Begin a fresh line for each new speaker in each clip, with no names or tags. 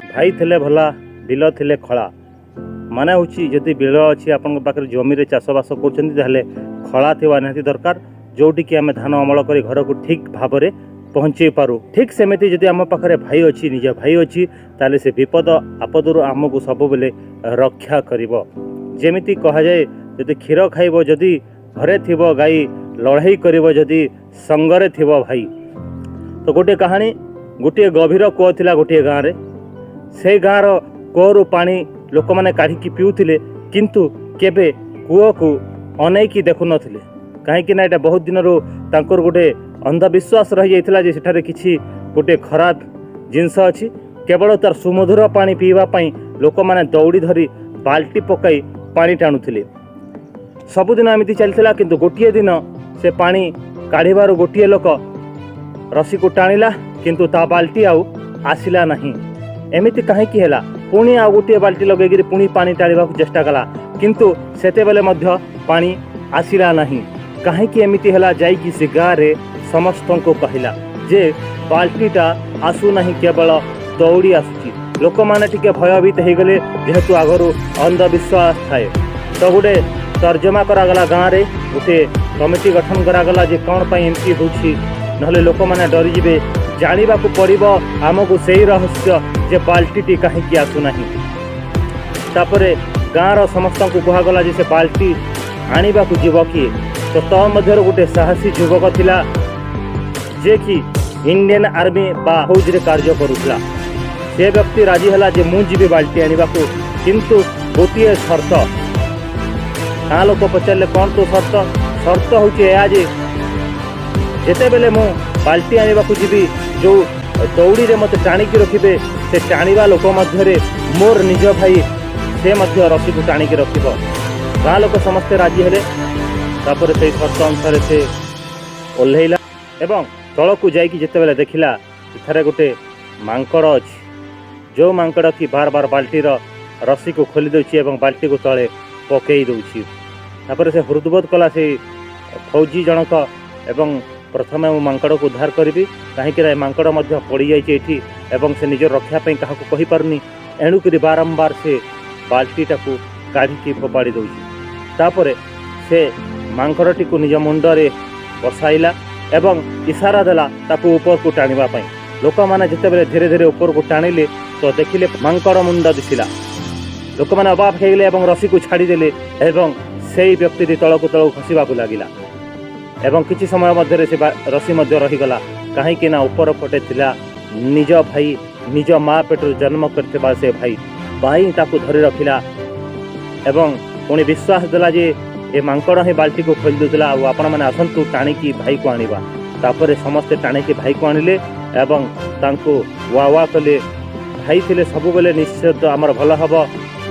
भाई थिले भला बिल थिले खला माने हूँ जदि बिल अच्छी आप जमी चाषबास कर खला थी निहाती दरकार जोटी कि आम धान अमल कर घर को ठीक भाव में पहुँचे पारू। ठीक सेमती जदि आम पाखे भाई अच्छी निज भाई अच्छी ताले से विपद आपदर आमको सब बेले रक्षा करिवो। जेमिति कहा जाए जदि क्षीर खाइब जदि घरे थिबो गाई लड़ाई करिवो जदि संगरे थिबो भाई। तो गोटे कहानी गोटे गभीर कूଅ थिला गोटे गाँव रे से गाँव कूअरु पानी लोक मैंने काढ़ी पिउथिले किंतु केबे कूଅ को अनेकी देखु नथिले कहीं ना यहाँ बहुत दिन तांकर गोटे अंधविश्वास रही जाइथिला जे सेठारे किछि गोटे खराब जिनस अच्छी केवल तार सुमधुर पानी पीवा पाई लोक मैंने दौड़ी धरी बाल्टी पकाई पानी टाणुथिले। सबुदिन एमती चलता किंतु गोटे दिन से पानी काढ़िबार गोटे लोक रसी को टाणिला किंतु ता बाल्टी आउ आसिला नहीं। एमिति कहीं है पुणी आ गोटे बाल्टी लगे पुणी पानी टाणिबा चेष्टा कला किंतु सेते बेले मध्य पानी आसिला नहीं। कहीं एमिति है जाइकी से गाँव रे समस्त को कहला जे बाल्टीटा आसू नहीं केवल दौड़ी आसुची। लोक मैंने टिके भयभीत हो गले जेहेतु आगरू अंधविश्वास थाए। तो गोटे तर्जमा करागला गाँव रे गोटे कमिटी गठन करागला जे कौन पाई एमती होछि नहले लोक मैंने डरीजे जानिबा को पड़िबो आमको सही रहस्य जे बाल्टीटी कहीं आसू नहीं। तापरे गाँव समस्त को कहगला जे से बाल्टी आनिबा को जीव किए। तो तह मध्य गोटे साहसी युवक थिला जे कि इंडियन आर्मी बा फौज रे कार्य करुला। से व्यक्ति राजी है जे मु जीवी बाल्टी आनिबा को किंतु गोटे शर्त। गाँ लोक पचारे कौन तो शर्त हूँ जे जिते बेले मु बाल्टी आनिबा को जीवी जो दौड़ी रे मते टाणिकी रखिबे से टाणिबा लोक मध्य मोर निज भाई से मध्य रसी को टाणिकी रखिबो। गाँ लोक समस्ते राजी हेले। तापर से शर्त अनुसार से ओह्लैला एवं तल को जाइकी जिते बेले देखिला इथारे गोटे मांकड़ अच्छी जो मांकड़ की बार बार बाल्टीर रसी को खोली दउछि एवं बाल्टी को तले पकई दउछि। तापर से हृदबोध कला से फौजी जनक एवं प्रथमे मु मांकड़ को उद्धार करी कहीं मांकड़ पड़ जाइए एवं से निज रक्षा क्या कही पारनी एणुक बारंबार से बाल्टीटा को काढ़ी फोपाड़ी दउछि। तापर से मांकड़टी को निज मुंडरे बसाइला एवं इशारा देला ताकू ऊपर को टाणिबा पई। लोक मैंने जिते बेले धीरे धीरे ऊपर को टाणिले तो देखिले मांकड़ मुंड दिशिला। लोक मैंने अबाक हो गले एवं रसी को छाड़ीदेले एवं से व्यक्ति तलक तलक खसवा लगिला एवं किछि समय मध्य से रसी मध्य रहीगला कहीं ऊपर पटे थिला निज भाई निज माँ पेटर जन्म करथिबा से भाई ताकू धरी रखिला एवं पुणी विश्वास देला जे ए मांकड़ ही बाल्टी को खोली दूसरा आपण मैंने आसतु टाणिकी भाई को आनिबा। तापर समस्ते टाणिकी भाई को आनिले एवं तांको वा कले भाई थिले सब बेले निश्चित आमर भल हम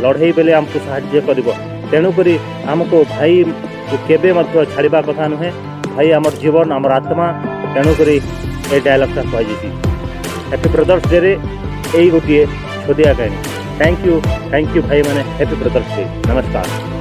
लड़ाई बेले आमको साहाय्य करिवो। तेणुकरी आमको भाई को केबे मध्य छाड़िबा कथा नुहे। भाई आमर जीवन आमर आत्मा। तेणुकरी ए डायलॉगटा कहि हैप्पी ब्रदर्स डे रे यही गोटे छोटिया कहानी। थैंक यू भाई मैंने हैप्पी ब्रदर्स डे। नमस्कार।